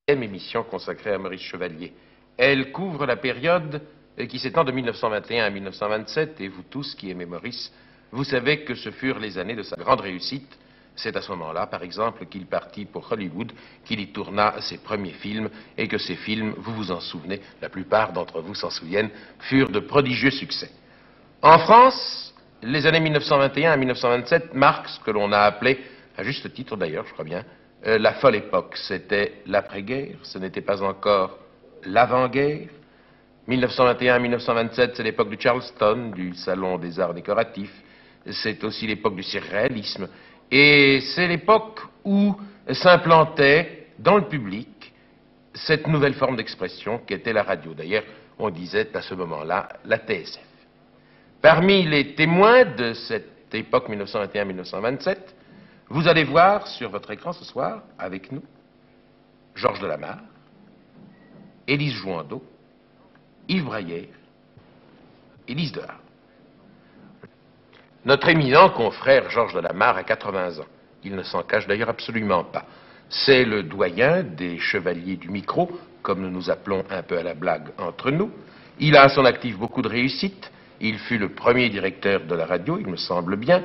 Émission consacrée à Maurice Chevalier. Elle couvre la période qui s'étend de 1921 à 1927, et vous tous qui aimez Maurice, vous savez que ce furent les années de sa grande réussite. C'est à ce moment-là, par exemple, qu'il partit pour Hollywood, qu'il y tourna ses premiers films, et que ces films, vous vous en souvenez, la plupart d'entre vous s'en souviennent, furent de prodigieux succès. En France, les années 1921 à 1927 marquent ce que l'on a appelé, à juste titre d'ailleurs, je crois bien, la folle époque. C'était l'après-guerre, ce n'était pas encore l'avant-guerre. 1921 à 1927, c'est l'époque du Charleston, du Salon des Arts Décoratifs. C'est aussi l'époque du surréalisme. Et c'est l'époque où s'implantait dans le public cette nouvelle forme d'expression qu'était la radio. D'ailleurs, on disait à ce moment-là la TSF. Parmi les témoins de cette époque 1921-1927, vous allez voir sur votre écran ce soir, avec nous, Georges Delamarre, Élise Jouandeau, Yves Braillère, Élise Dehart. Notre éminent confrère Georges Delamarre a 80 ans. Il ne s'en cache d'ailleurs absolument pas. C'est le doyen des chevaliers du micro, comme nous nous appelons un peu à la blague entre nous. Il a à son actif beaucoup de réussite. Il fut le premier directeur de la radio, il me semble bien.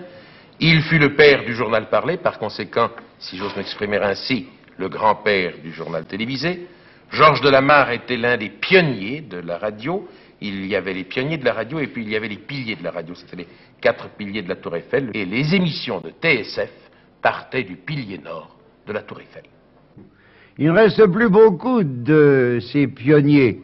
Il fut le père du journal parlé, par conséquent, si j'ose m'exprimer ainsi, le grand-père du journal télévisé. Georges Delamarre était l'un des pionniers de la radio. Il y avait les pionniers de la radio et puis il y avait les piliers de la radio. C'était les 4 piliers de la Tour Eiffel. Et les émissions de TSF partaient du pilier nord de la Tour Eiffel. Il ne reste plus beaucoup de ces pionniers.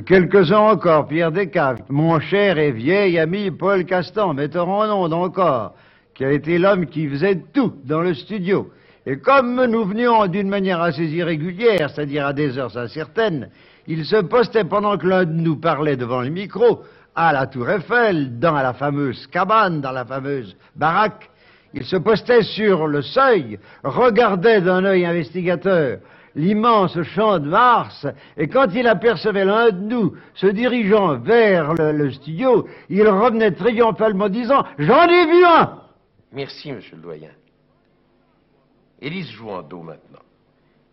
Quelques-uns encore, Pierre Descaves, mon cher et vieil ami Paul Castan, metteur en ondes encore, qui a été l'homme qui faisait tout dans le studio. Et comme nous venions d'une manière assez irrégulière, c'est-à-dire à des heures incertaines, il se postait pendant que l'un de nous parlait devant le micro, à la Tour Eiffel, dans la fameuse cabane, dans la fameuse baraque. Il se postait sur le seuil, regardait d'un œil investigateur l'immense champ de Mars, et quand il apercevait l'un de nous se dirigeant vers le studio, il revenait triomphalement disant « J'en ai vu un !» Merci, monsieur le doyen. Élise Jouandeau, maintenant.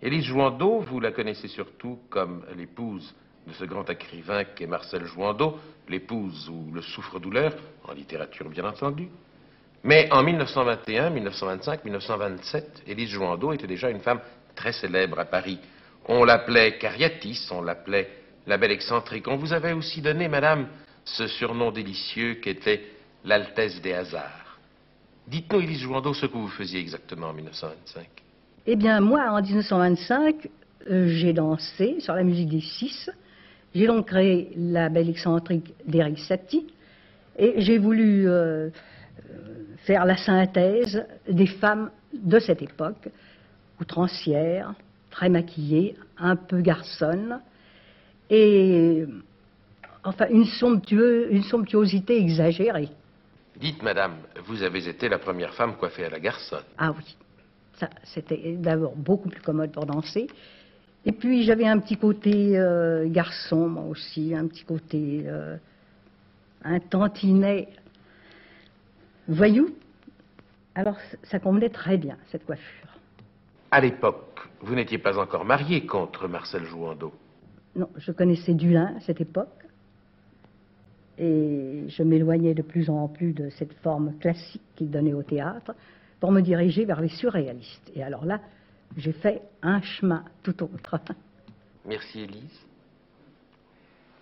Élise Jouandeau, vous la connaissez surtout comme l'épouse de ce grand écrivain qu'est Marcel Jouandeau, l'épouse ou le souffre-douleur, en littérature bien entendu. Mais en 1921, 1925, 1927, Élise Jouandeau était déjà une femme très célèbre à Paris. On l'appelait Cariatis, on l'appelait la belle excentrique. On vous avait aussi donné, madame, ce surnom délicieux qu'était l'Altesse des hasards. Dites-nous, Élise Jouandeau, ce que vous faisiez exactement en 1925. Eh bien, moi, en 1925, j'ai dansé sur la musique des Six. J'ai donc créé la belle excentrique d'Éric Satie. Et j'ai voulu faire la synthèse des femmes de cette époque, outrancières, très maquillées, un peu garçonnes, et enfin une somptuosité exagérée. Dites, madame, vous avez été la première femme coiffée à la garçonne. Ah oui, ça c'était d'abord beaucoup plus commode pour danser. Et puis j'avais un petit côté garçon, moi aussi, un petit côté un tantinet voyou. Alors ça convenait très bien, cette coiffure. À l'époque, vous n'étiez pas encore marié contre Marcel Jouandeau. Non, je connaissais Dulin à cette époque. Et je m'éloignais de plus en plus de cette forme classique qu'il donnait au théâtre pour me diriger vers les surréalistes. Et alors là, j'ai fait un chemin tout autre. Merci, Élise.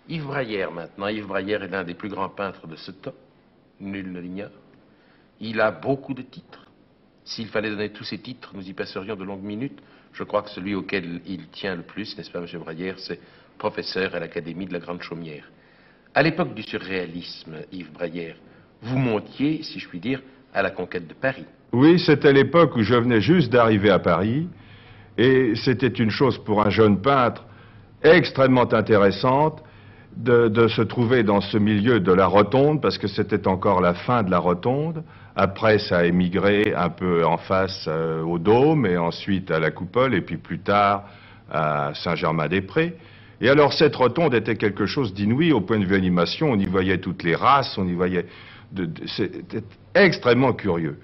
Yves Braillère, maintenant. Yves Braillère est l'un des plus grands peintres de ce temps. Nul ne l'ignore. Il a beaucoup de titres. S'il fallait donner tous ces titres, nous y passerions de longues minutes. Je crois que celui auquel il tient le plus, n'est-ce pas, M. Braillère, c'est professeur à l'Académie de la Grande Chaumière. À l'époque du surréalisme, Yves Braillère, vous montiez, si je puis dire, à la conquête de Paris. Oui, c'était l'époque où je venais juste d'arriver à Paris, et c'était une chose pour un jeune peintre extrêmement intéressante de se trouver dans ce milieu de la Rotonde, parce que c'était encore la fin de la Rotonde. Après, ça a émigré un peu en face au Dôme, et ensuite à la Coupole, et puis plus tard à Saint-Germain-des-Prés. Et alors cette rotonde était quelque chose d'inouï au point de vue animation. On y voyait toutes les races, on y voyait... C'était extrêmement curieux.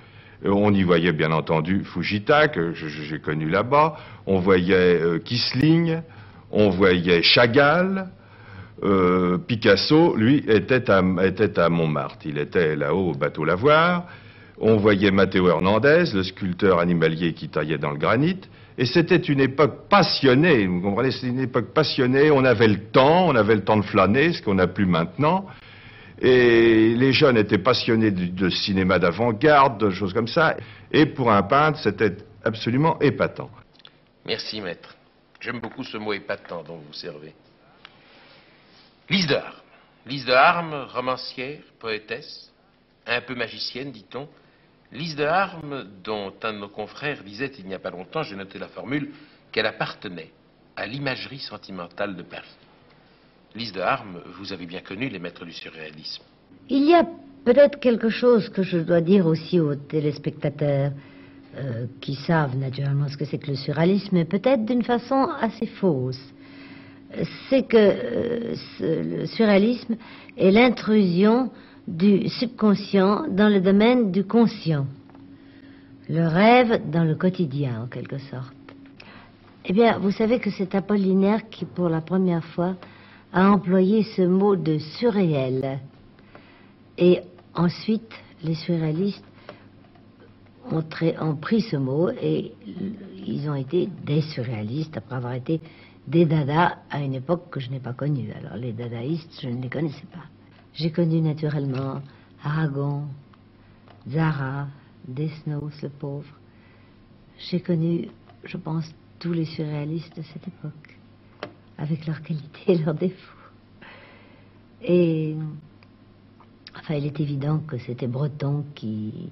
On y voyait bien entendu Fujita, que j'ai connu là-bas, on voyait Kissling, on voyait Chagall, Picasso, lui, était à Montmartre, il était là-haut au bateau Lavoir, on voyait Matteo Hernandez, le sculpteur animalier qui taillait dans le granit, et c'était une époque passionnée, vous comprenez, c'était une époque passionnée, on avait le temps de flâner, ce qu'on n'a plus maintenant, et les jeunes étaient passionnés de cinéma d'avant-garde, de choses comme ça, et pour un peintre, c'était absolument épatant. Merci, maître. J'aime beaucoup ce mot épatant dont vous servez. Lise de Harme. Lise de Harme, romancière, poétesse, un peu magicienne, dit-on. Lise de Harme, dont un de nos confrères disait il n'y a pas longtemps, j'ai noté la formule, qu'elle appartenait à l'imagerie sentimentale de Paris. Lise de Harme, vous avez bien connu les maîtres du surréalisme. Il y a peut-être quelque chose que je dois dire aussi aux téléspectateurs qui savent naturellement ce que c'est que le surréalisme, mais peut-être d'une façon assez fausse. C'est que le surréalisme est l'intrusion du subconscient dans le domaine du conscient. Le rêve dans le quotidien, en quelque sorte. Eh bien, vous savez que c'est Apollinaire qui, pour la première fois, a employé ce mot de surréel. Et ensuite, les surréalistes ont pris ce mot et ils ont été des surréalistes après avoir été des dadas à une époque que je n'ai pas connue. Alors les dadaïstes, je ne les connaissais pas. J'ai connu naturellement Aragon, Zara, Desnos, le pauvre. J'ai connu, je pense, tous les surréalistes de cette époque, avec leurs qualités et leurs défauts. Et enfin, il est évident que c'était Breton qui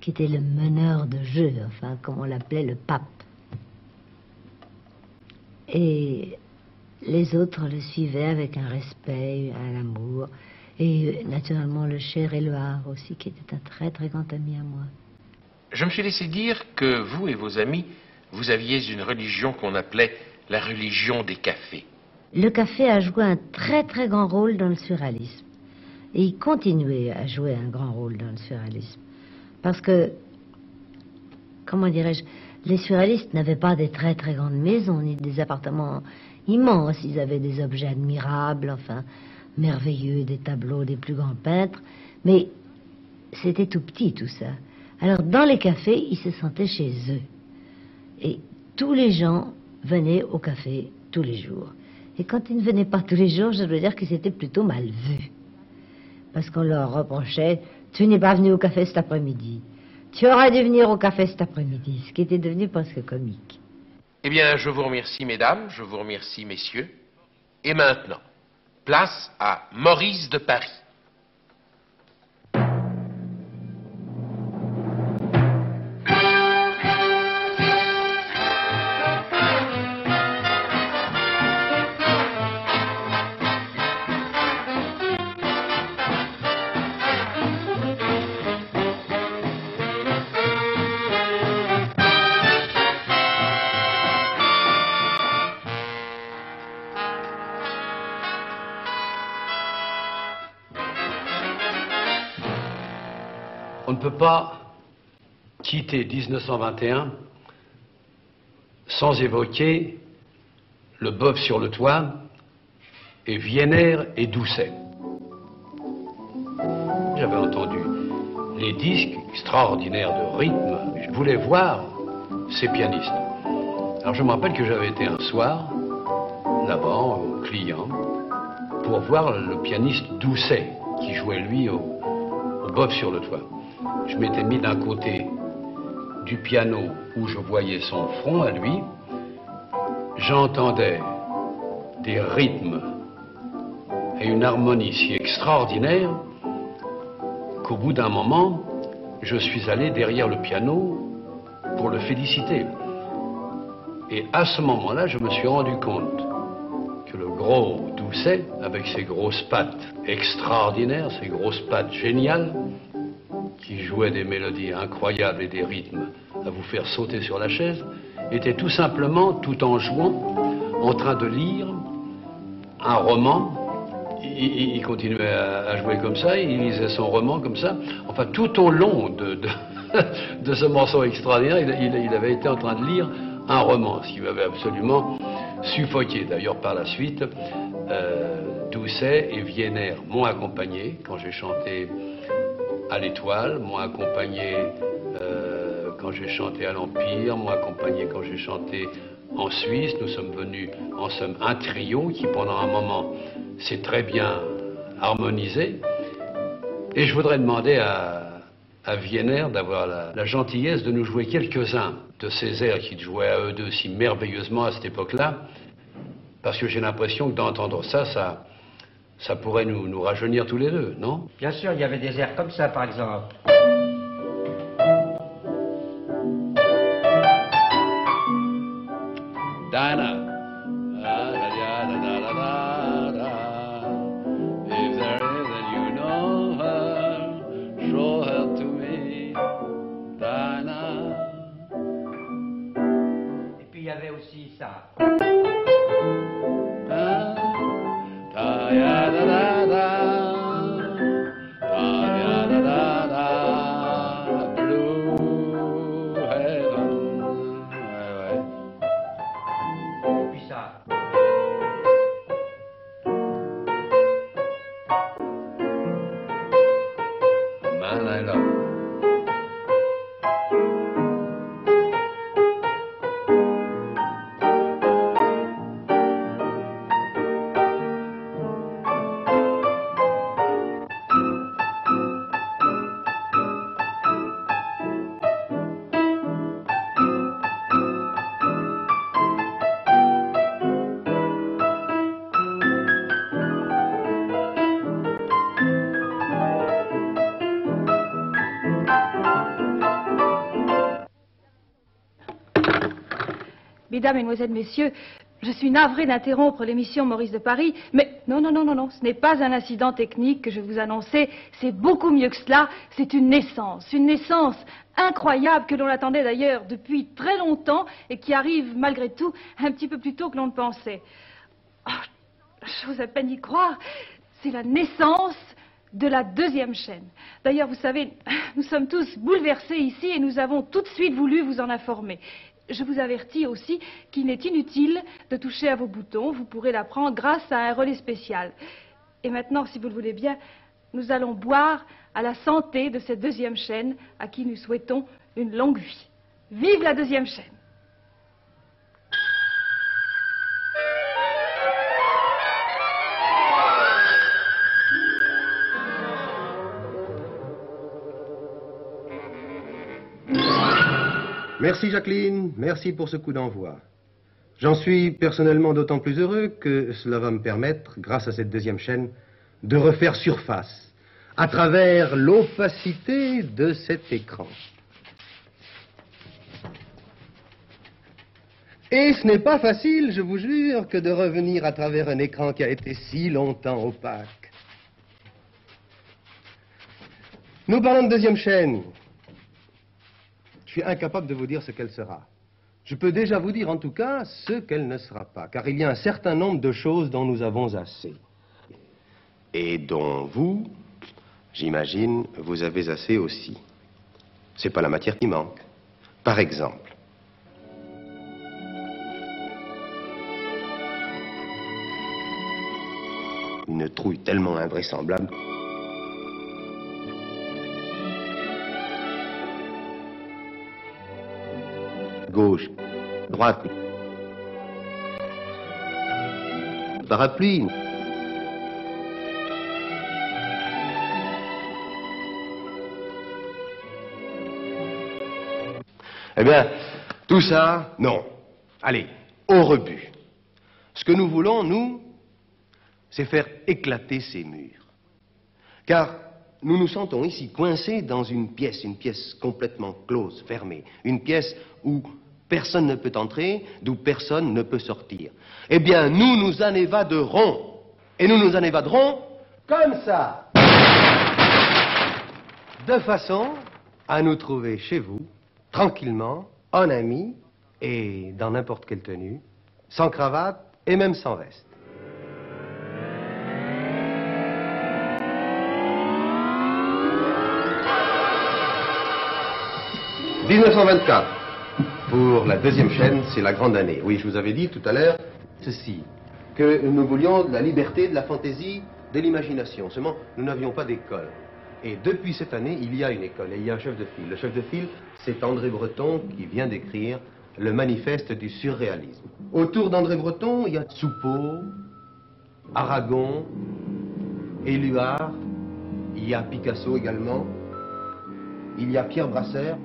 était le meneur de jeu, enfin, comme on l'appelait, le pape. Et les autres le suivaient avec un respect, un amour, et naturellement le cher Éluard aussi, qui était un très très grand ami à moi. Je me suis laissé dire que vous et vos amis, vous aviez une religion qu'on appelait la religion des cafés. Le café a joué un très très grand rôle dans le surréalisme. Et il continuait à jouer un grand rôle dans le surréalisme. Parce que, comment dirais-je, les surréalistes n'avaient pas des très très grandes maisons, ni des appartements immenses. Ils avaient des objets admirables, enfin, merveilleux, des tableaux des plus grands peintres. Mais c'était tout petit tout ça. Alors dans les cafés, ils se sentaient chez eux. Et tous les gens venaient au café tous les jours. Et quand ils ne venaient pas tous les jours, je dois dire que c'était plutôt mal vu. Parce qu'on leur reprochait, tu n'es pas venu au café cet après-midi. Tu aurais dû venir au café cet après-midi, ce qui était devenu presque comique. Eh bien, je vous remercie, mesdames, je vous remercie, messieurs. Et maintenant, place à Maurice de Paris. On ne peut pas quitter 1921 sans évoquer le Bœuf sur le toit et Wiener et Doucet. J'avais entendu les disques extraordinaires de rythme. Je voulais voir ces pianistes. Alors je me rappelle que j'avais été un soir là-bas au client pour voir le pianiste Doucet qui jouait lui au Bœuf sur le toit. Je m'étais mis d'un côté du piano où je voyais son front à lui. J'entendais des rythmes et une harmonie si extraordinaire qu'au bout d'un moment, je suis allé derrière le piano pour le féliciter. Et à ce moment-là, je me suis rendu compte que le gros Doucet, avec ses grosses pattes extraordinaires, ses grosses pattes géniales, qui jouait des mélodies incroyables et des rythmes à vous faire sauter sur la chaise, était tout simplement, tout en jouant, en train de lire un roman. Il continuait à jouer comme ça, il lisait son roman comme ça. Enfin, tout au long de ce morceau extraordinaire, il avait été en train de lire un roman, ce qui m'avait absolument suffoqué. D'ailleurs, par la suite, Doucet et Wiener m'ont accompagné quand j'ai chanté à l'Étoile, m'ont accompagné quand j'ai chanté à l'Empire, m'ont accompagné quand j'ai chanté en Suisse. Nous sommes venus en somme un trio qui pendant un moment s'est très bien harmonisé. Et je voudrais demander à Wiener d'avoir la gentillesse de nous jouer quelques-uns de ces airs qu'ils jouaient à eux deux si merveilleusement à cette époque-là, parce que j'ai l'impression que d'entendre ça pourrait nous rajeunir tous les deux, non? Bien sûr, il y avait des airs comme ça, par exemple. Dinah. If there is and you know her, show her to me, Dinah. Et puis il y avait aussi ça. Blue heaven. Ouais. Et puis ça. Man I love. Mesdames, Mesdemoiselles, Messieurs, je suis navrée d'interrompre l'émission Maurice de Paris, mais non, ce n'est pas un incident technique que je vous annonçais, c'est beaucoup mieux que cela, c'est une naissance incroyable que l'on attendait d'ailleurs depuis très longtemps et qui arrive malgré tout un petit peu plus tôt que l'on ne pensait. Oh, j'ose à peine y croire, c'est la naissance de la deuxième chaîne. D'ailleurs, vous savez, nous sommes tous bouleversés ici et nous avons tout de suite voulu vous en informer. Je vous avertis aussi qu'il n'est inutile de toucher à vos boutons. Vous pourrez la prendre grâce à un relais spécial. Et maintenant, si vous le voulez bien, nous allons boire à la santé de cette deuxième chaîne à qui nous souhaitons une longue vie. Vive la deuxième chaîne! Merci Jacqueline, merci pour ce coup d'envoi. J'en suis personnellement d'autant plus heureux que cela va me permettre, grâce à cette deuxième chaîne, de refaire surface à travers l'opacité de cet écran. Et ce n'est pas facile, je vous jure, que de revenir à travers un écran qui a été si longtemps opaque. Nous parlons de deuxième chaîne. Je suis incapable de vous dire ce qu'elle sera. Je peux déjà vous dire en tout cas ce qu'elle ne sera pas, car il y a un certain nombre de choses dont nous avons assez. Et dont vous, j'imagine, vous avez assez aussi. C'est pas la matière qui manque. Par exemple, une trouille tellement invraisemblable. Gauche, droite, parapluie. Eh bien, tout ça, non. Allez, au rebut. Ce que nous voulons, nous, c'est faire éclater ces murs. Car nous nous sentons ici coincés dans une pièce complètement close, fermée. Une pièce où personne ne peut entrer, d'où personne ne peut sortir. Eh bien, nous nous en évaderons. Et nous nous en évaderons comme ça. De façon à nous trouver chez vous, tranquillement, en amis, et dans n'importe quelle tenue, sans cravate et même sans veste. 1924, pour la deuxième chaîne, c'est la grande année. Oui, je vous avais dit tout à l'heure ceci, que nous voulions de la liberté, de la fantaisie, de l'imagination. Seulement, nous n'avions pas d'école. Et depuis cette année, il y a une école et il y a un chef de file. Le chef de file, c'est André Breton qui vient d'écrire le manifeste du surréalisme. Autour d'André Breton, il y a Soupeau, Aragon, Éluard, il y a Picasso également, il y a Pierre Brasseur,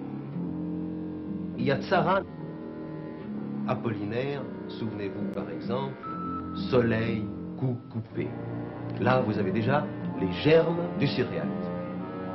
il y a Tzara, Apollinaire, souvenez-vous par exemple, Soleil, coup coupé. Là, vous avez déjà les germes du surréalisme.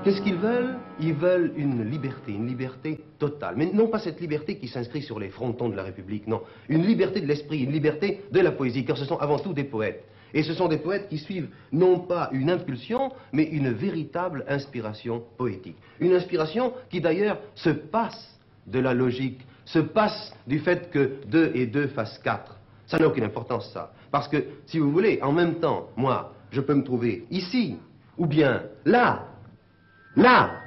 Qu'est-ce qu'ils veulent? Ils veulent une liberté totale. Mais non pas cette liberté qui s'inscrit sur les frontons de la République, non. Une liberté de l'esprit, une liberté de la poésie, car ce sont avant tout des poètes. Et ce sont des poètes qui suivent non pas une impulsion, mais une véritable inspiration poétique. Une inspiration qui d'ailleurs se passe de la logique, se passe du fait que 2 et 2 fassent 4. Ça n'a aucune importance, ça. Parce que, si vous voulez, en même temps, moi, je peux me trouver ici, ou bien là, là,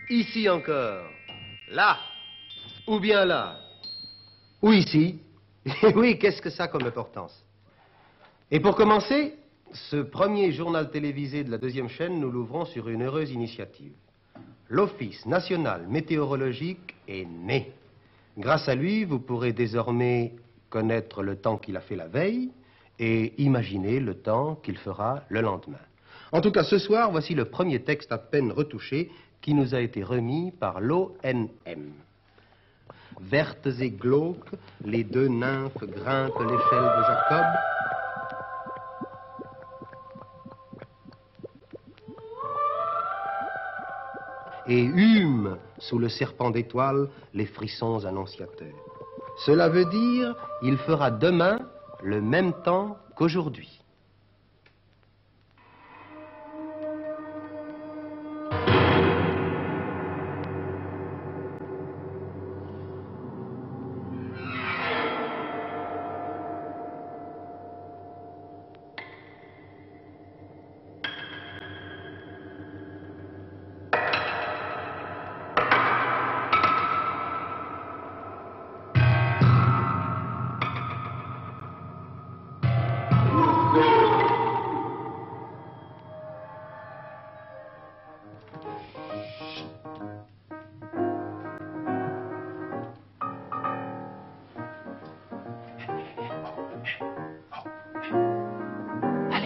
ici encore, là, ou bien là, ou ici. Oui, qu'est-ce que ça a comme importance? Et pour commencer, ce premier journal télévisé de la deuxième chaîne, nous l'ouvrons sur une heureuse initiative. L'Office national météorologique est né. Grâce à lui, vous pourrez désormais connaître le temps qu'il a fait la veille et imaginer le temps qu'il fera le lendemain. En tout cas, ce soir, voici le premier texte à peine retouché qui nous a été remis par l'ONM. Vertes et glauques, les 2 nymphes grimpent l'échelle de Jacob. Et hument sous le serpent d'étoiles les frissons annonciateurs. Cela veut dire, il fera demain le même temps qu'aujourd'hui.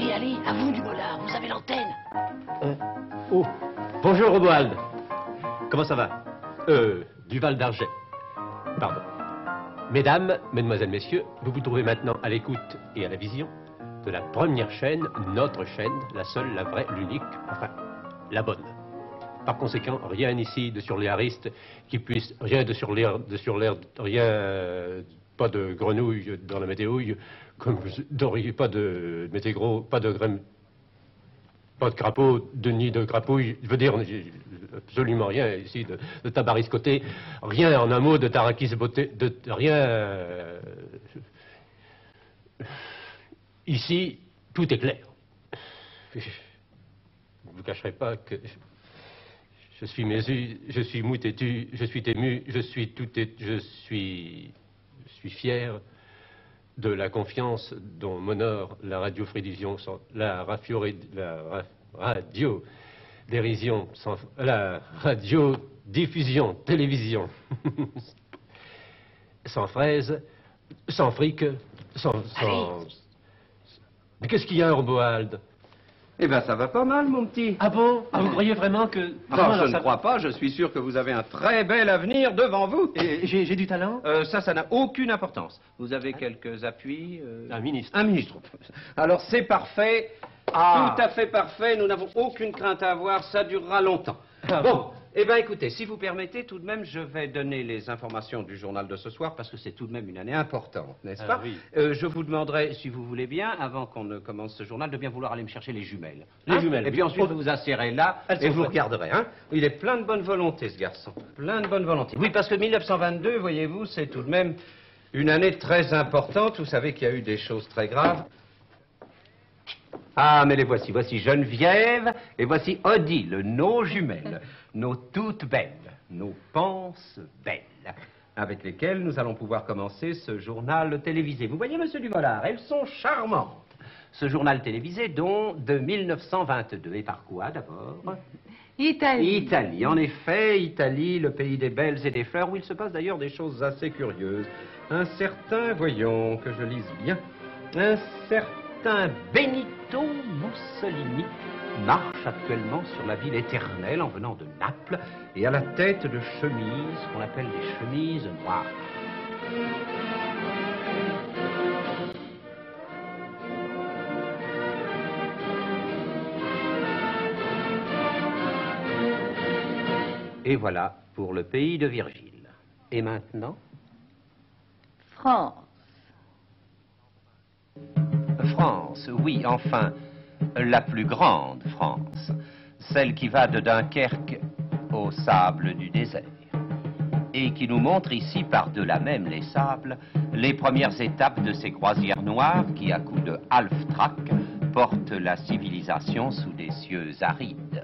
Allez, à vous du Mollard, vous avez l'antenne. Oh, bonjour Romuald. Comment ça va? Du Val d'Arget. Pardon. Mesdames, mesdemoiselles, messieurs, vous vous trouvez maintenant à l'écoute et à la vision de la première chaîne, notre chaîne, la seule, la vraie, l'unique, enfin, la bonne. Par conséquent, rien ici de surléariste qui puisse, rien de surléar, rien, pas de grenouille dans la météouille, comme pas de métégros, pas de crapaud, de nid de crapouille, je veux dire, absolument rien ici de tabariscoté, rien en un mot de tarakis beauté, de rien. Ici, tout est clair. Je ne vous cacherai pas que je suis mésu, je suis mou têtu, je suis ému, je suis fier de la confiance dont m'honore la radiodiffusion, la radiodiffusion, télévision, sans fraise, sans fric, sans... Mais qu'est-ce qu'il y a, Romuald? Eh bien, ça va pas mal, mon petit. Ah bon? Ah, vous croyez vraiment que... Non, je ne crois pas. Je suis sûr que vous avez un très bel avenir devant vous. J'ai du talent? Ça n'a aucune importance. Vous avez quelques appuis... Un ministre. Un ministre. Alors, c'est parfait. Ah. Tout à fait parfait. Nous n'avons aucune crainte à avoir. Ça durera longtemps. Ah, bon. Eh bien, écoutez, si vous permettez, tout de même, je vais donner les informations du journal de ce soir, parce que c'est tout de même une année importante, n'est-ce pas? Oui. Je vous demanderai, si vous voulez bien, avant qu'on ne commence ce journal, de bien vouloir aller me chercher les jumelles. Les jumelles. Et puis ensuite, vous vous asseyerez là, Elles et sont vous prêtes. regarderez, hein? Il est plein de bonne volonté, ce garçon. Plein de bonne volonté. Oui, parce que 1922, voyez-vous, c'est tout de même une année très importante. Vous savez qu'il y a eu des choses très graves. Ah, mais les voici. Voici Geneviève et voici Odile, nos jumelles, nos toutes belles. nos penses belles, avec lesquelles nous allons pouvoir commencer ce journal télévisé. Vous voyez, monsieur Dumollard, elles sont charmantes. Ce journal télévisé, dont de 1922. Et par quoi, d'abord? Italie. Italie, en effet, Italie, le pays des belles et des fleurs, où il se passe d'ailleurs des choses assez curieuses. Un certain, voyons, que je lise bien, un certain Benito Mussolini marche actuellement sur la ville éternelle en venant de Naples et à la tête de chemises qu'on appelle des chemises noires. Et voilà pour le pays de Virgile. Et maintenant? France. France, oui, enfin, la plus grande France. Celle qui va de Dunkerque au sable du désert. Et qui nous montre ici, par-delà même les sables, les premières étapes de ces croisières noires qui, à coups de half-track, portent la civilisation sous des cieux arides.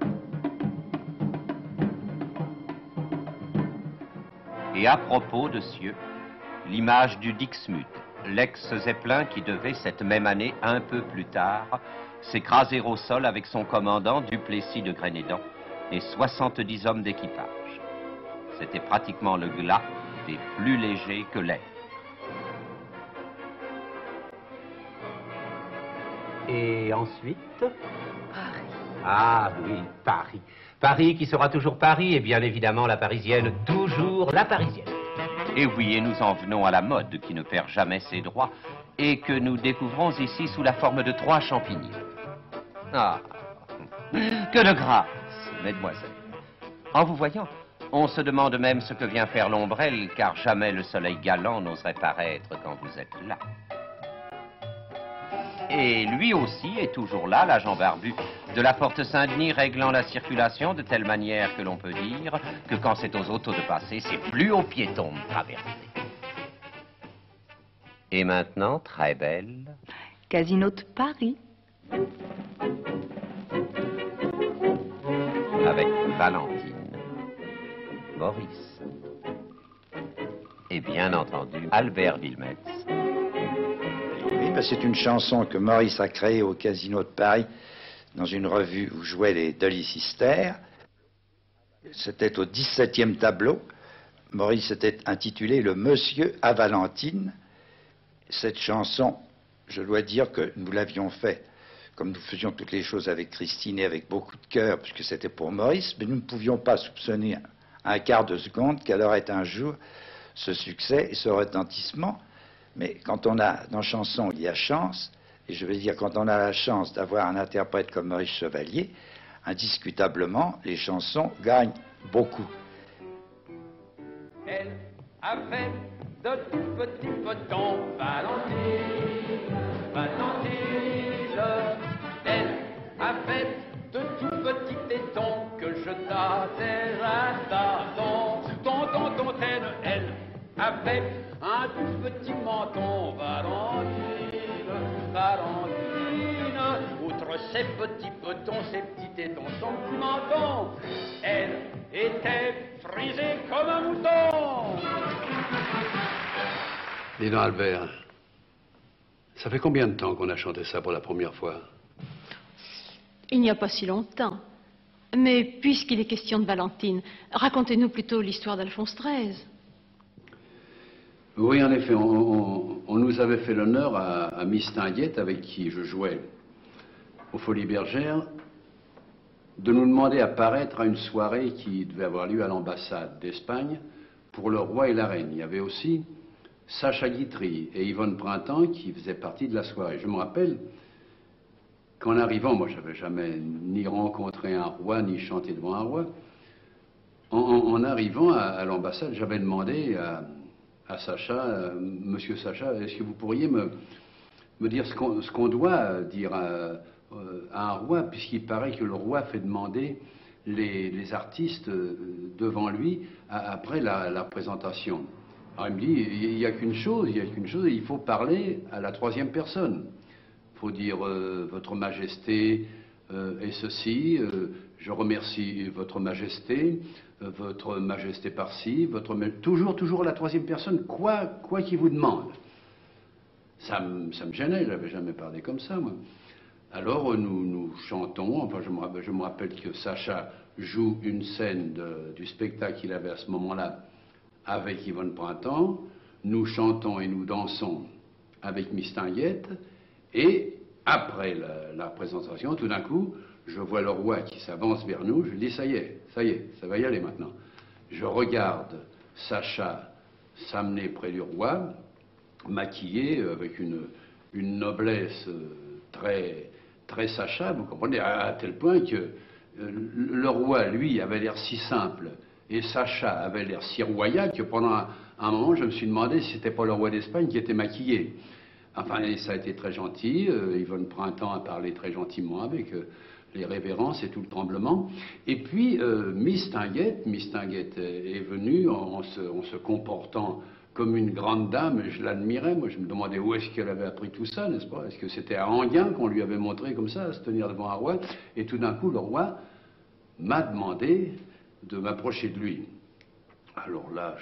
Et à propos de cieux, l'image du Dixmude, l'ex-Zeppelin qui devait cette même année, un peu plus tard, s'écraser au sol avec son commandant Duplessis de Grénédan et 70 hommes d'équipage. C'était pratiquement le glas des plus légers que l'air. Et ensuite? Paris. Ah oui, Paris. Paris qui sera toujours Paris, et bien évidemment la Parisienne, toujours la Parisienne. Et oui, et nous en venons à la mode qui ne perd jamais ses droits et que nous découvrons ici sous la forme de 3 champignons. Ah, que de grâce, mesdemoiselles. En vous voyant, on se demande même ce que vient faire l'ombrelle, car jamais le soleil galant n'oserait paraître quand vous êtes là. Et lui aussi est toujours là, l'agent barbu de la porte Saint-Denis, réglant la circulation de telle manière que l'on peut dire que quand c'est aux autos de passer, c'est plus aux piétons de traverser. Et maintenant, très belle... Casino de Paris. Avec Valentine, Maurice et bien entendu Albert Wilmetz. Oui, ben c'est une chanson que Maurice a créée au Casino de Paris dans une revue où jouaient les Dolly Sisters. C'était au 17e tableau. Maurice était intitulé Le Monsieur à Valentine. Cette chanson, je dois dire que nous l'avions fait, comme nous faisions toutes les choses avec Christine et avec beaucoup de cœur, puisque c'était pour Maurice, mais nous ne pouvions pas soupçonner un quart de seconde qu'elle aurait un jour ce succès et ce retentissement. Mais quand on a, dans chanson, il y a chance, et je veux dire, quand on a la chance d'avoir un interprète comme Maurice Chevalier, indiscutablement, les chansons gagnent beaucoup. Elle avait de tout petits petons, Valentine, Valentine. Elle avait de tout petits tétons que je tâtais à tâtons. Elle avait un tout petit menton, Valentine, Valentine. Outre ses petits petons, ses petits tétons, son petit menton, elle était frisée comme un mouton. Dis donc, Albert, ça fait combien de temps qu'on a chanté ça pour la première fois? Il n'y a pas si longtemps. Mais puisqu'il est question de Valentine, racontez-nous plutôt l'histoire d'Alphonse XIII. Oui, en effet, on nous avait fait l'honneur à Miss Tinguette, avec qui je jouais aux Folies Bergères, de nous demander à paraître à une soirée qui devait avoir lieu à l'ambassade d'Espagne pour le roi et la reine. Il y avait aussi Sacha Guitry et Yvonne Printemps qui faisaient partie de la soirée. Je me rappelle qu'en arrivant, moi j'avais jamais ni rencontré un roi, ni chanté devant un roi. En arrivant à l'ambassade, j'avais demandé à Sacha, Monsieur Sacha, est-ce que vous pourriez me dire ce qu'on doit dire à un roi, puisqu'il paraît que le roi fait demander les artistes devant lui après la présentation. Alors il me dit, il n'y a qu'une chose, il faut parler à la troisième personne. Il faut dire Votre Majesté et ceci, je remercie Votre Majesté, votre majesté par-ci, toujours la troisième personne, quoi qu'il vous demande. Ça me gênait, j'avais jamais parlé comme ça, moi. Alors nous chantons, enfin je me rappelle que Sacha joue une scène du spectacle qu'il avait à ce moment-là avec Yvonne Printemps, nous chantons et nous dansons avec Mistinguett, et après la représentation, tout d'un coup, je vois le roi qui s'avance vers nous, je dis ça y est, ça va y aller maintenant. Je regarde Sacha s'amener près du roi, maquillé avec une noblesse très Sacha, vous comprenez, à tel point que le roi, lui, avait l'air si simple et Sacha avait l'air si royal que pendant un moment, je me suis demandé si c'était pas le roi d'Espagne qui était maquillé. Enfin, et ça a été très gentil. Yvonne Printemps a parlé très gentiment avec les révérences et tout le tremblement. Et puis, Mistinguett est venue en se comportant comme une grande dame, et je l'admirais. Moi, je me demandais où est-ce qu'elle avait appris tout ça, n'est-ce pas? Est-ce que c'était à Enghien qu'on lui avait montré comme ça, à se tenir devant un roi? Et tout d'un coup, le roi m'a demandé de m'approcher de lui. Alors là,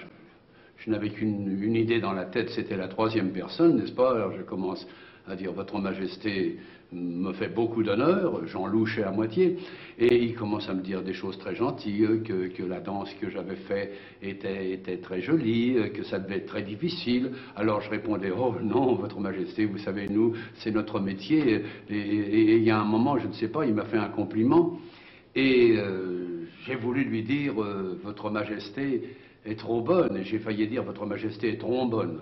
je n'avais qu'une idée dans la tête, c'était la troisième personne, n'est-ce pas? Alors je commence à dire, votre majesté me fait beaucoup d'honneur, j'en louchais à moitié, et il commence à me dire des choses très gentilles, que la danse que j'avais faite était très jolie, que ça devait être très difficile. Alors je répondais, oh non, votre majesté, vous savez, nous, c'est notre métier, et il y a un moment, je ne sais pas, il m'a fait un compliment, et j'ai voulu lui dire, votre majesté est trop bonne, et j'ai failli dire, votre majesté est trop bonne.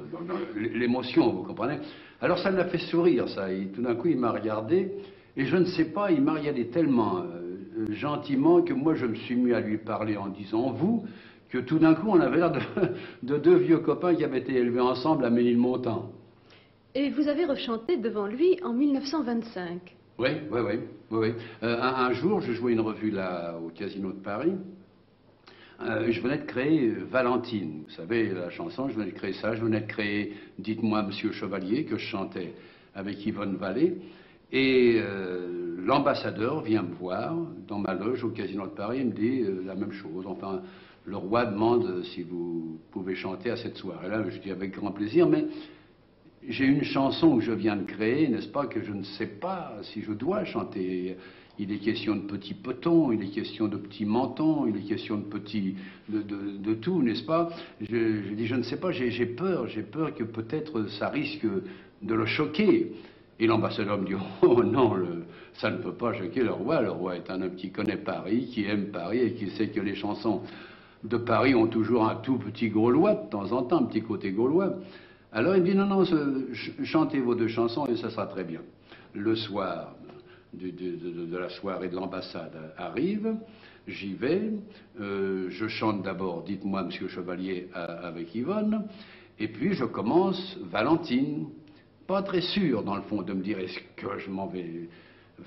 L'émotion, vous comprenez? Alors ça l'a fait sourire, ça. Et tout d'un coup, il m'a regardé, et je ne sais pas, il m'a regardé tellement gentiment que moi, je me suis mis à lui parler en disant vous, que tout d'un coup, on avait l'air de deux vieux copains qui avaient été élevés ensemble à Ménilmontant. Et vous avez rechanté devant lui en 1925. Oui. Un jour, je jouais une revue là, au Casino de Paris. Je venais de créer Valentine, vous savez, la chanson, je venais de créer ça, je venais de créer Dites-moi Monsieur Chevalier, que je chantais avec Yvonne Vallée, et l'ambassadeur vient me voir dans ma loge au Casino de Paris, il me dit la même chose, enfin, le roi demande si vous pouvez chanter à cette soirée-là, je dis avec grand plaisir, mais j'ai une chanson que je viens de créer, n'est-ce pas, que je ne sais pas si je dois chanter. Il est question de petits petons, il est question de petits mentons, il est question de petits... de tout, n'est-ce pas? Je dis, je ne sais pas, j'ai peur que peut-être ça risque de le choquer. Et l'ambassadeur me dit, oh non, ça ne peut pas choquer le roi. Le roi est un homme qui connaît Paris, qui aime Paris et qui sait que les chansons de Paris ont toujours un tout petit gaulois, de temps en temps, un petit côté gaulois. Alors il me dit, non, chantez vos deux chansons et ça sera très bien. Le soir de la soirée de l'ambassade arrive, j'y vais, je chante d'abord Dites-moi Monsieur Chevalier avec Yvonne, et puis je commence Valentine, pas très sûr dans le fond de me dire est-ce que je m'en vais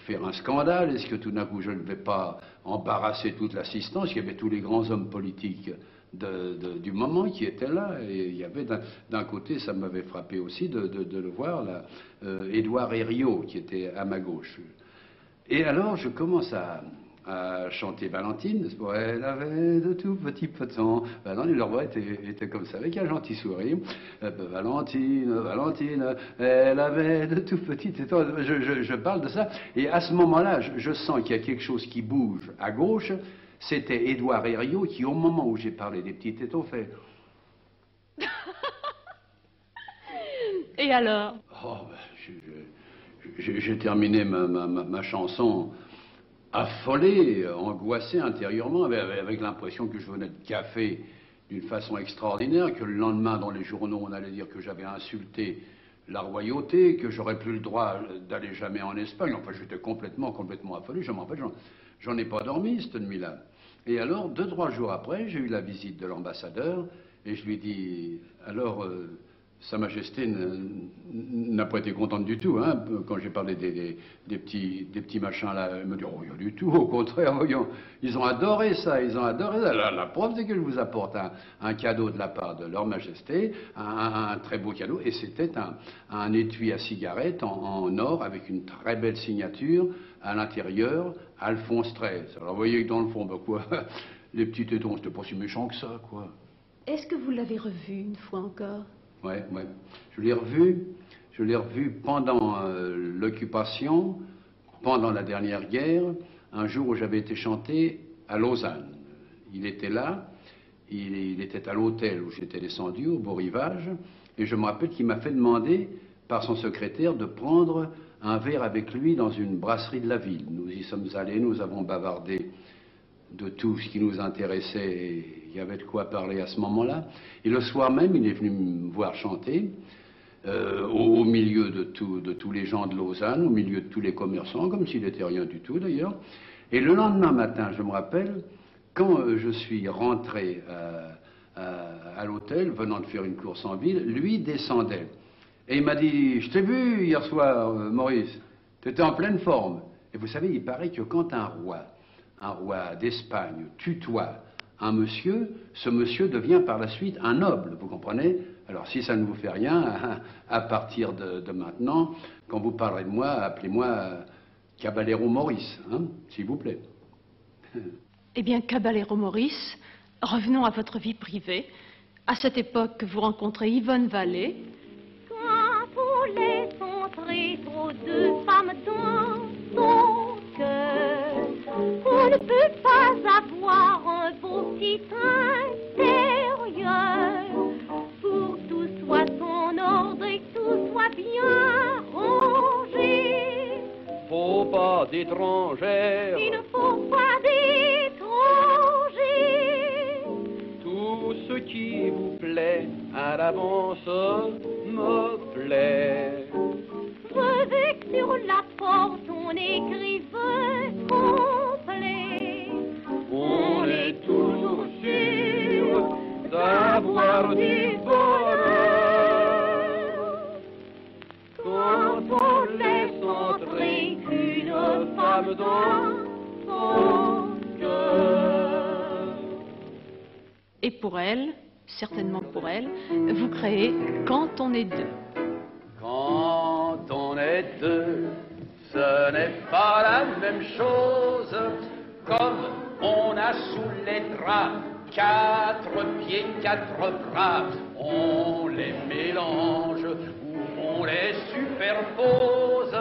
faire un scandale, est-ce que tout d'un coup je ne vais pas embarrasser toute l'assistance, il y avait tous les grands hommes politiques du moment qui était là, et il y avait d'un côté, ça m'avait frappé aussi de le voir là, Édouard Herriot qui était à ma gauche. Et alors je commence à chanter Valentine, elle avait de tout petits petons, leur voix était comme ça, avec un gentil sourire, Valentine, elle avait de tout petits petons, je parle de ça, et à ce moment-là, je sens qu'il y a quelque chose qui bouge à gauche. C'était Édouard Herriot qui, au moment où j'ai parlé des petits tétons, fait... Et alors? Oh, j'ai terminé ma chanson affolé, angoissé intérieurement, avec l'impression que je venais de gaffer d'une façon extraordinaire, que le lendemain, dans les journaux, on allait dire que j'avais insulté la royauté, que j'aurais plus le droit d'aller jamais en Espagne. Enfin, j'étais complètement affolé. J'en ai pas dormi cette nuit-là. Et alors, 2-3 jours après, j'ai eu la visite de l'ambassadeur et je lui ai dit, alors, Sa Majesté n'a pas été contente du tout, hein, quand j'ai parlé des petits machins là. Elle me dit, oh, rien du tout, au contraire, voyons, ils ont adoré ça, La preuve, c'est que je vous apporte un cadeau de la part de leur Majesté, un très beau cadeau, et c'était un étui à cigarette en or avec une très belle signature à l'intérieur, Alphonse XIII. Alors vous voyez que dans le fond, bah quoi, Les petits tétons, c'était pas si méchant que ça, quoi. Est-ce que vous l'avez revu une fois encore? Ouais. Je l'ai revu pendant l'occupation, pendant la dernière guerre, un jour où j'avais été chanter à Lausanne. Il était là, il était à l'hôtel où j'étais descendu, au Beau Rivage, et je me rappelle qu'il m'a fait demander par son secrétaire de prendre un verre avec lui dans une brasserie de la ville. Nous y sommes allés, nous avons bavardé de tout ce qui nous intéressait, et il y avait de quoi parler à ce moment-là. Et le soir même, il est venu me voir chanter, au milieu de tous les gens de Lausanne, au milieu de tous les commerçants, comme s'il n'était rien du tout d'ailleurs. Et le lendemain matin, je me rappelle, quand je suis rentré à l'hôtel, venant de faire une course en ville, lui descendait. Et il m'a dit, je t'ai vu hier soir, Maurice, tu étais en pleine forme. Et vous savez, il paraît que quand un roi d'Espagne tutoie un monsieur, ce monsieur devient par la suite un noble, vous comprenez? Alors si ça ne vous fait rien, à partir de maintenant, quand vous parlerez de moi, appelez-moi Caballero Maurice, hein, s'il vous plaît. Eh bien, Caballero Maurice, revenons à votre vie privée. À cette époque que vous rencontrez Yvonne Vallée. Quand on laisse entrer trop de femmes dans son cœur, on ne peut pas avoir un beau petit intérieur. Pour que tout soit son ordre et que tout soit bien rangé. Faut pas d'étrangères. Il ne faut pas d'étrangers. Tout ce qui vous plaît à l'avance me plaît. Veux que sur la porte on écrive complet. On est toujours sûr d'avoir du bonheur. Quand on laisse entrer une femme dans son cœur. Et pour elle, certainement pour elle, vous créez Quand on est deux. Quand on est deux, ce n'est pas la même chose. Comme on a sous les draps 4 pieds, 4 bras, on les mélange ou on les superpose,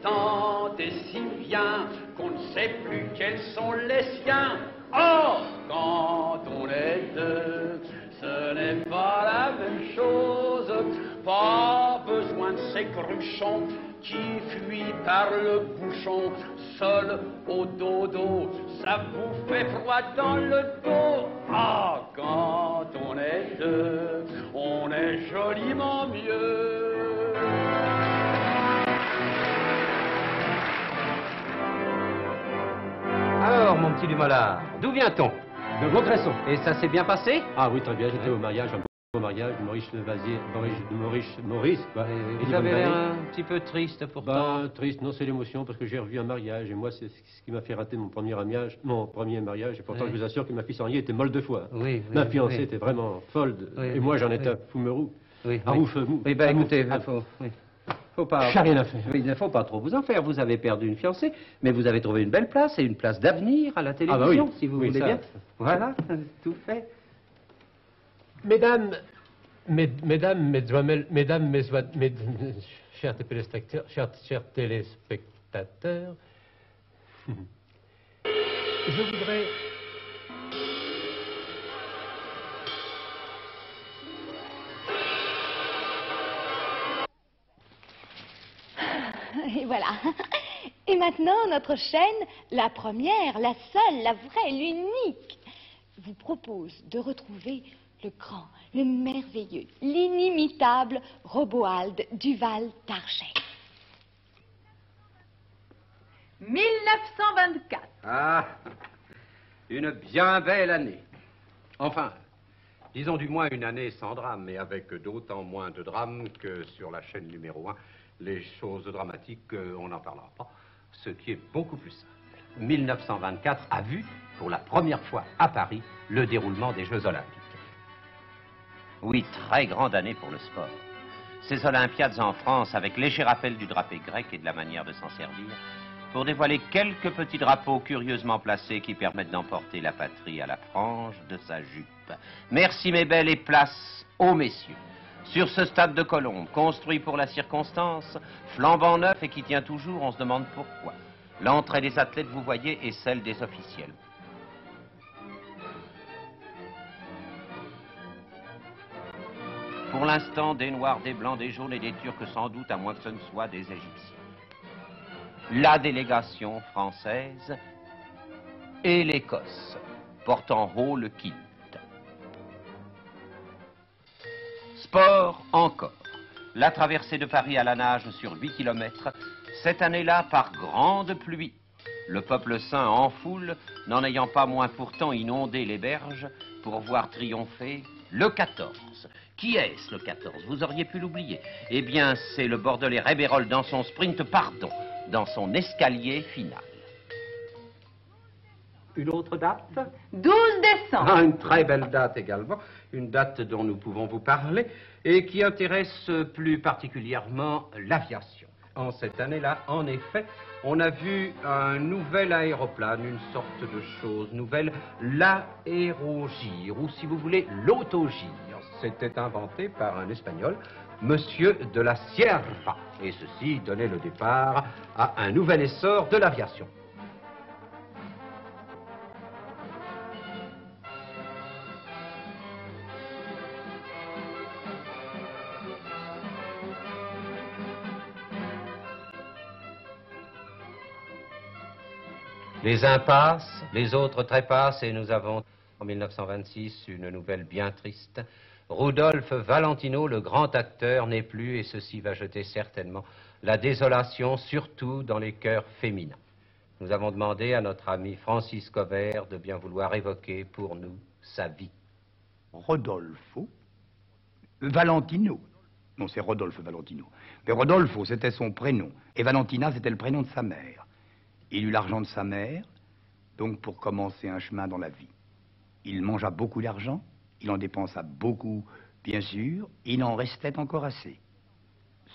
tant et si bien qu'on ne sait plus quels sont les siens. Oh, quand on est deux, ce n'est pas la même chose. Pas besoin de ces cruchons qui fuient par le bouchon. Seul au dodo, ça vous fait froid dans le dos. Ah, quand on est deux, on est joliment mieux. Alors, mon petit Dumoulin, d'où vient-on? De Vautresson. Et ça s'est bien passé? Ah oui, très bien, j'étais au mariage, un beau mariage de Maurice Levazier, Maurice, quoi. Vous avez l'air un petit peu triste pourtant. Bah, triste, non, c'est l'émotion, parce que j'ai revu un mariage, et moi, c'est ce qui m'a fait rater mon premier mariage, et pourtant, Oui. je vous assure que ma fiancée était molle de foi. Oui, Ma fiancée était vraiment folle, et moi, j'en étais un foumerou. Oui, Un ouf, oui, ben écoutez, faut pas... J'ai rien à faire. Oui, il ne faut pas trop vous en faire. Vous avez perdu une fiancée, mais vous avez trouvé une belle place et une place d'avenir à la télévision, oui. si vous Oui, voulez ça. bien. Voilà, tout fait. Mesdames, chers téléspectateurs, je voudrais... Et voilà. Et maintenant, notre chaîne, la première, la seule, la vraie, l'unique, vous propose de retrouver le grand, le merveilleux, l'inimitable Roboald Duval d'Argent. 1924. Ah, une bien belle année. Enfin, disons du moins une année sans drame, mais avec d'autant moins de drame que sur la chaîne numéro 1, les choses dramatiques, on n'en parlera pas, ce qui est beaucoup plus simple. 1924 a vu, pour la première fois à Paris, le déroulement des Jeux Olympiques. Oui, très grande année pour le sport. Ces Olympiades en France, avec léger rappel du drapé grec et de la manière de s'en servir, pour dévoiler quelques petits drapeaux curieusement placés qui permettent d'emporter la patrie à la frange de sa jupe. Merci mes belles et place aux messieurs. Sur ce stade de Colombes, construit pour la circonstance, flambant neuf et qui tient toujours, on se demande pourquoi. L'entrée des athlètes, vous voyez, est celle des officiels. Pour l'instant, des Noirs, des Blancs, des Jaunes et des Turcs sans doute, à moins que ce ne soit des Égyptiens. La délégation française et l'Écosse, portant haut le kilt. Sport encore. La traversée de Paris à la nage sur 8 km, cette année-là par grande pluie. Le peuple saint en foule, n'en ayant pas moins pourtant inondé les berges pour voir triompher le 14. Qui est-ce le 14? Vous auriez pu l'oublier. Eh bien, c'est le Bordelais Réberol dans son sprint, pardon, dans son escalier final. Une autre date? 12 décembre. Ah, une très belle date également, une date dont nous pouvons vous parler et qui intéresse plus particulièrement l'aviation. En cette année-là, en effet, on a vu un nouvel aéroplane, une sorte de chose nouvelle, l'aérogire, ou si vous voulez, l'autogire. C'était inventé par un Espagnol, Monsieur de la Sierra, et ceci donnait le départ à un nouvel essor de l'aviation. Les uns passent, les autres trépassent, et nous avons, en 1926, une nouvelle bien triste. Rudolph Valentino, le grand acteur, n'est plus, et ceci va jeter certainement la désolation, surtout dans les cœurs féminins. Nous avons demandé à notre ami Francis Covert de bien vouloir évoquer pour nous sa vie. Rodolfo Valentino. Non, c'est Rodolphe Valentino. Mais Rodolfo, c'était son prénom. Et Valentina, c'était le prénom de sa mère. Il eut l'argent de sa mère, donc pour commencer un chemin dans la vie. Il mangea beaucoup d'argent, il en dépensa beaucoup, bien sûr, il en restait encore assez.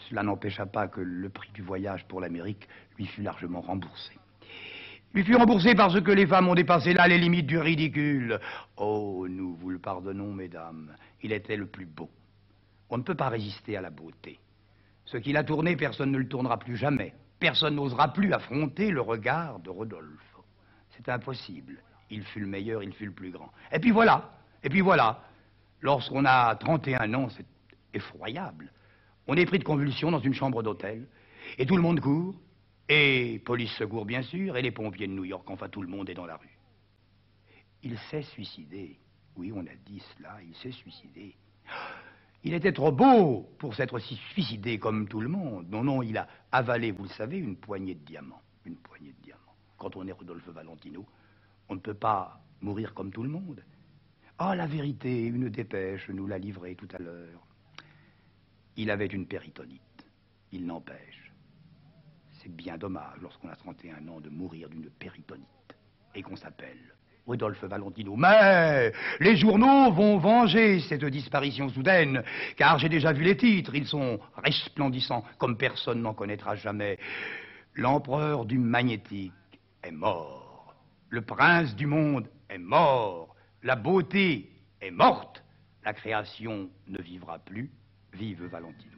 Cela n'empêcha pas que le prix du voyage pour l'Amérique lui fut largement remboursé. Lui fut remboursé parce que les femmes ont dépassé là les limites du ridicule. Oh, nous vous le pardonnons, mesdames, il était le plus beau. On ne peut pas résister à la beauté. Ce qu'il a tourné, personne ne le tournera plus jamais. Personne n'osera plus affronter le regard de Rodolphe. C'est impossible. Il fut le meilleur, il fut le plus grand. Et puis voilà, lorsqu'on a 31 ans, c'est effroyable. On est pris de convulsions dans une chambre d'hôtel, et tout le monde court, et police secours bien sûr, et les pompiers de New York, enfin tout le monde est dans la rue. Il s'est suicidé. Oui, on a dit cela, il s'est suicidé. Il était trop beau pour s'être suicidé comme tout le monde. Non, non, il a avalé, vous le savez, une poignée de diamants. Une poignée de diamants. Quand on est Rodolphe Valentino, on ne peut pas mourir comme tout le monde. Ah, la vérité, une dépêche nous l'a livrée tout à l'heure. Il avait une péritonite. Il n'empêche. C'est bien dommage, lorsqu'on a 31 ans, de mourir d'une péritonite. Et qu'on s'appelle Rodolphe Valentino. Mais les journaux vont venger cette disparition soudaine, car j'ai déjà vu les titres, ils sont resplendissants, comme personne n'en connaîtra jamais. L'empereur du magnétique est mort. Le prince du monde est mort. La beauté est morte. La création ne vivra plus. Vive Valentino.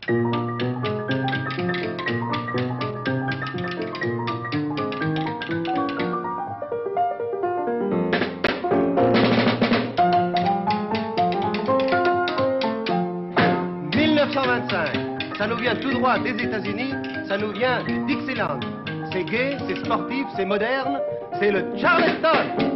Ça nous vient tout droit des États-Unis, ça nous vient du Dixieland. C'est gai, c'est sportif, c'est moderne, c'est le Charleston.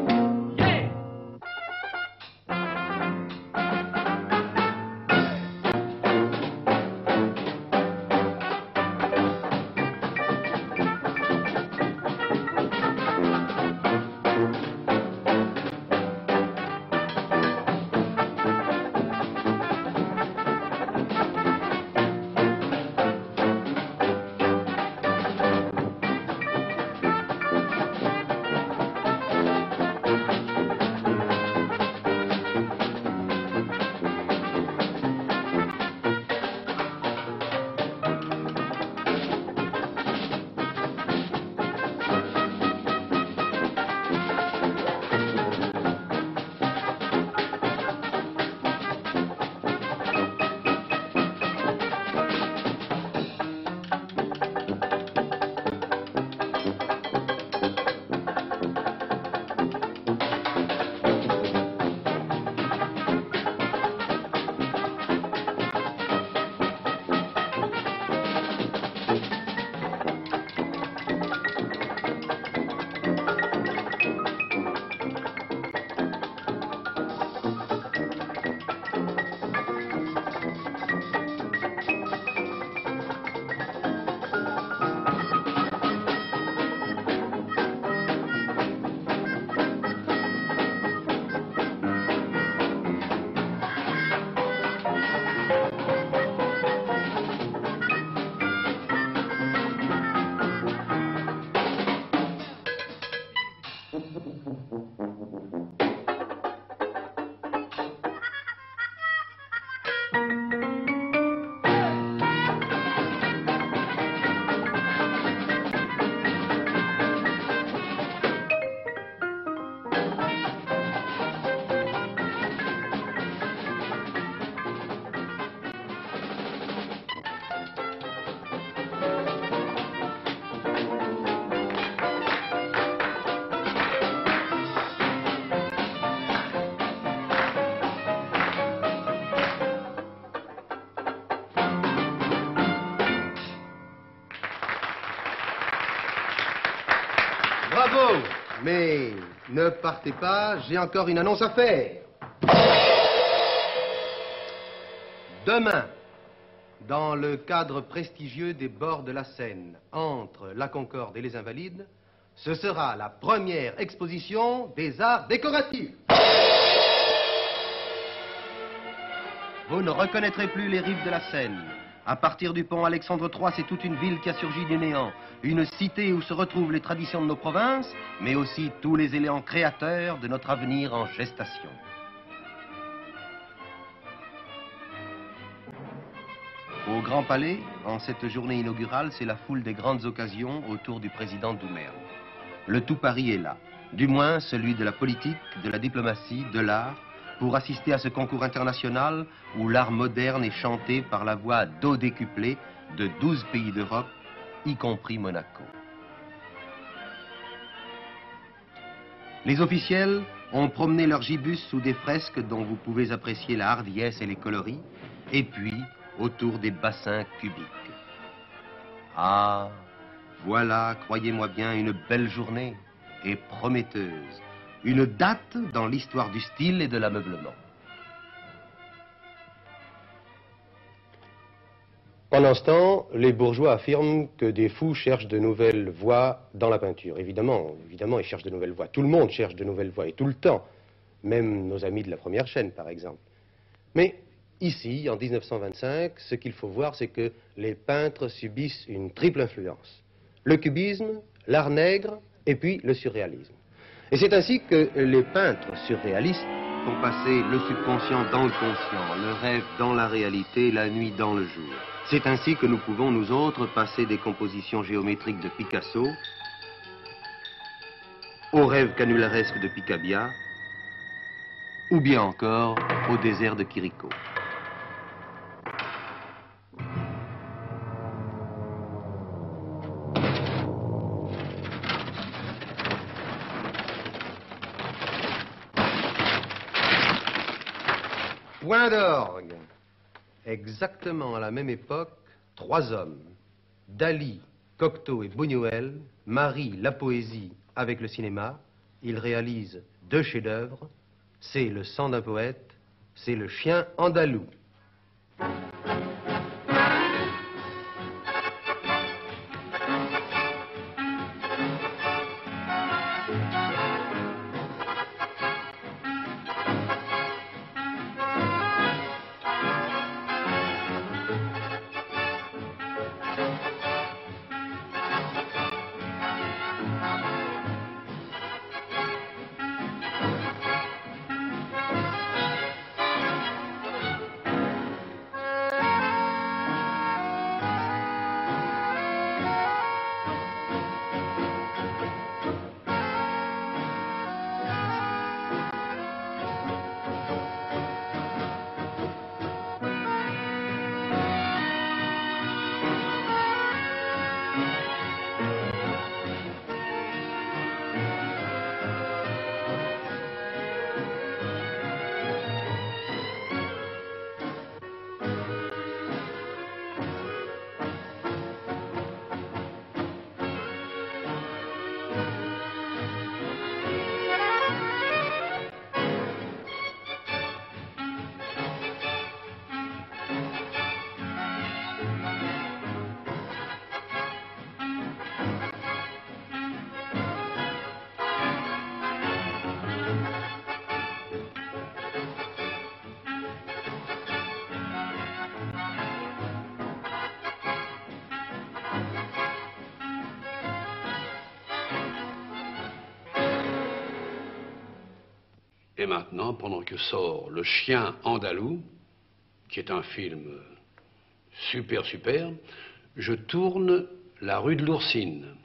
Bravo! Mais ne partez pas, j'ai encore une annonce à faire. Demain, dans le cadre prestigieux des bords de la Seine, entre la Concorde et les Invalides, ce sera la première exposition des arts décoratifs. Vous ne reconnaîtrez plus les rives de la Seine. À partir du pont Alexandre III, c'est toute une ville qui a surgi du néant. Une cité où se retrouvent les traditions de nos provinces, mais aussi tous les éléments créateurs de notre avenir en gestation. Au Grand Palais, en cette journée inaugurale, c'est la foule des grandes occasions autour du président Doumergue. Le tout Paris est là, du moins celui de la politique, de la diplomatie, de l'art, pour assister à ce concours international où l'art moderne est chanté par la voix à do décuplé de 12 pays d'Europe, y compris Monaco. Les officiels ont promené leur gibus sous des fresques dont vous pouvez apprécier la hardiesse et les coloris, et puis autour des bassins cubiques. Ah, voilà, croyez-moi bien, une belle journée et prometteuse. Une date dans l'histoire du style et de l'ameublement. Pendant ce temps, les bourgeois affirment que des fous cherchent de nouvelles voies dans la peinture. Évidemment, ils cherchent de nouvelles voies. Tout le monde cherche de nouvelles voies, et tout le temps. Même nos amis de la première chaîne, par exemple. Mais ici, en 1925, ce qu'il faut voir, c'est que les peintres subissent une triple influence. Le cubisme, l'art nègre, et puis le surréalisme. Et c'est ainsi que les peintres surréalistes font passer le subconscient dans le conscient, le rêve dans la réalité, la nuit dans le jour. C'est ainsi que nous pouvons, nous autres, passer des compositions géométriques de Picasso au rêve canularesque de Picabia, ou bien encore au désert de Chirico. Point d'orgue. Exactement à la même époque, 3 hommes, Dali, Cocteau et Buñuel, marient la poésie avec le cinéma. Ils réalisent 2 chefs-d'œuvre. C'est Le sang d'un poète, c'est Le chien andalou. Et maintenant, pendant que sort Le chien andalou, qui est un film super, je tourne La rue de l'Oursine.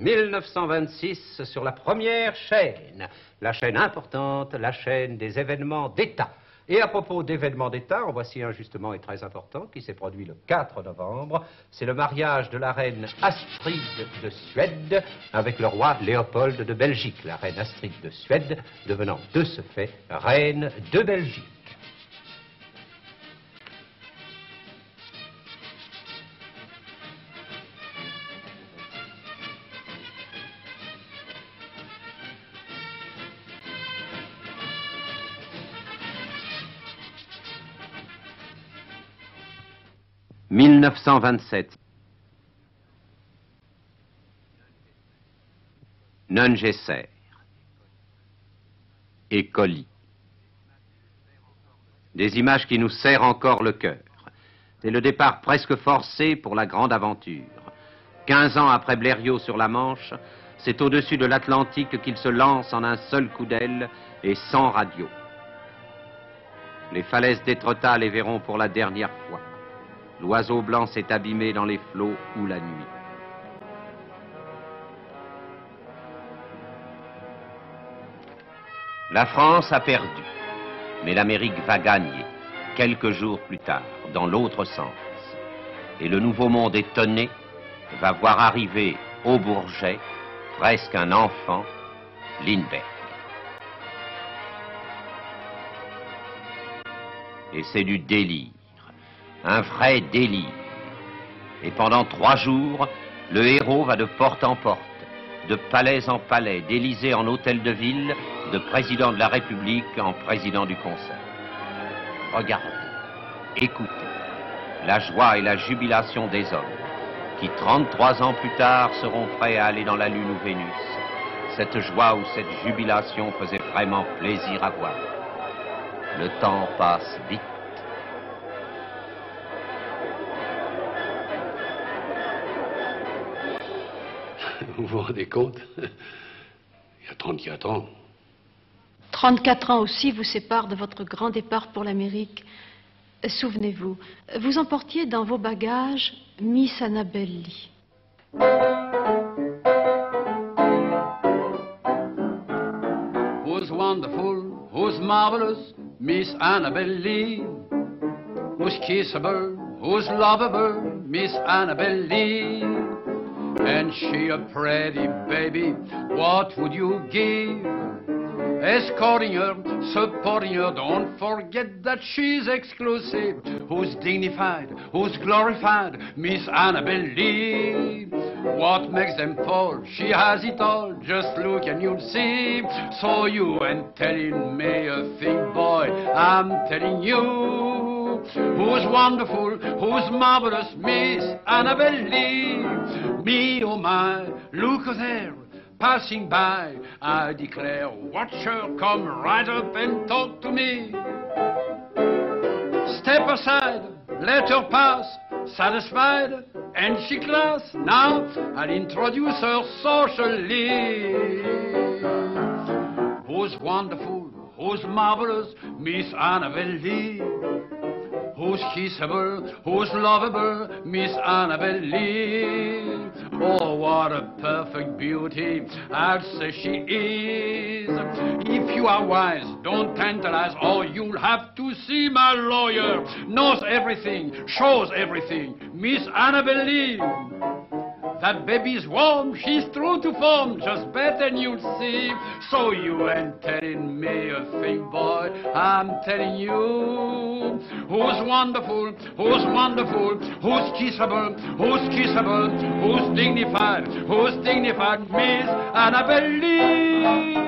1926 sur la première chaîne, la chaîne importante, la chaîne des événements d'État. Et à propos d'événements d'État, en voici un justement et très important qui s'est produit le 4 novembre. C'est le mariage de la reine Astrid de Suède avec le roi Léopold de Belgique. La reine Astrid de Suède devenant de ce fait reine de Belgique. « 1927. Nungesser et Colli. Des images qui nous serrent encore le cœur. C'est le départ presque forcé pour la grande aventure. 15 ans après Blériot sur la Manche, c'est au-dessus de l'Atlantique qu'il se lance en un seul coup d'aile et sans radio. Les falaises d'Étretat les verront pour la dernière fois. L'oiseau blanc s'est abîmé dans les flots ou la nuit. La France a perdu, mais l'Amérique va gagner, quelques jours plus tard, dans l'autre sens. Et le Nouveau Monde étonné va voir arriver au Bourget, presque un enfant, Lindbergh. Et c'est du délire. Un vrai délire. Et pendant 3 jours, le héros va de porte en porte, de palais en palais, d'Élysée en hôtel de ville, de président de la République en président du Conseil. Regardez, écoutez, la joie et la jubilation des hommes, qui 33 ans plus tard seront prêts à aller dans la Lune ou Vénus. Cette joie ou cette jubilation faisait vraiment plaisir à voir. Le temps passe vite. Vous vous rendez compte? Il y a 34 ans. 34 ans aussi vous séparent de votre grand départ pour l'Amérique. Souvenez-vous, vous emportiez dans vos bagages Miss Annabel Lee. Who's wonderful, who's marvelous, Miss Annabel Lee. Who's kissable, who's lovable, Miss Annabel Lee. And she a pretty baby, what would you give? Escorting her, supporting her, don't forget that she's exclusive. Who's dignified, who's glorified, Miss Annabel Lee. What makes them fall? She has it all, just look and you'll see. So you ain't telling me a thing, boy, I'm telling you. Who's wonderful, who's marvelous, Miss Annabel Lee. Me, oh my, look there, passing by, I declare, watch her come right up and talk to me. Step aside, let her pass, satisfied, and she class. Now I'll introduce her socially. Who's wonderful, who's marvelous, Miss Annabel Lee. Who's kissable, who's lovable, Miss Annabel Lee. Oh, what a perfect beauty, I'd say she is. If you are wise, don't tantalize, or you'll have to see my lawyer. Knows everything, shows everything, Miss Annabel Lee. That baby's warm, she's true to form, just bet and you'll see. So you ain't telling me a thing, boy, I'm telling you. Who's wonderful, who's kissable, who's dignified, Miss Annabel Lee.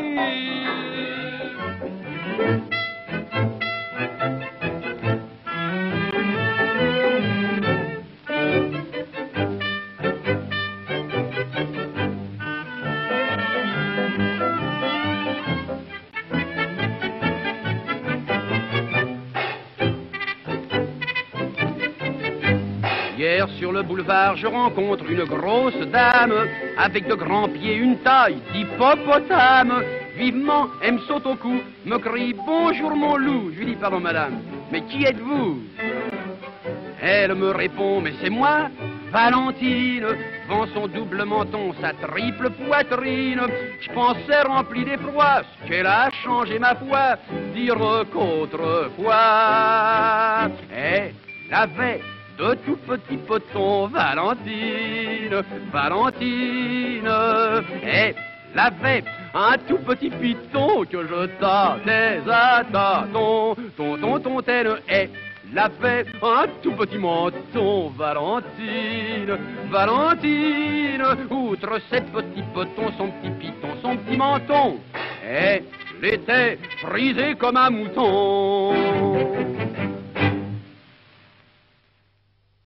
Hier sur le boulevard, je rencontre une grosse dame avec de grands pieds, une taille d'hippopotame. Vivement, elle me saute au cou, me crie « Bonjour mon loup ». Je lui dis « Pardon madame, mais qui êtes-vous » Elle me répond « Mais c'est moi, Valentine vend son double menton, sa triple poitrine. Je pensais rempli d'effroi, ce qu'elle a changé ma foi, dire qu'autrefois elle avait de tout petits potons. Valentine, Valentine, elle avait un tout petit piton que je tâtais à tâtons. Ton telle est. L'avait un tout petit menton. Valentine, Valentine, outre ses petits potons, son petit piton, son petit menton, elle était frisée comme un mouton.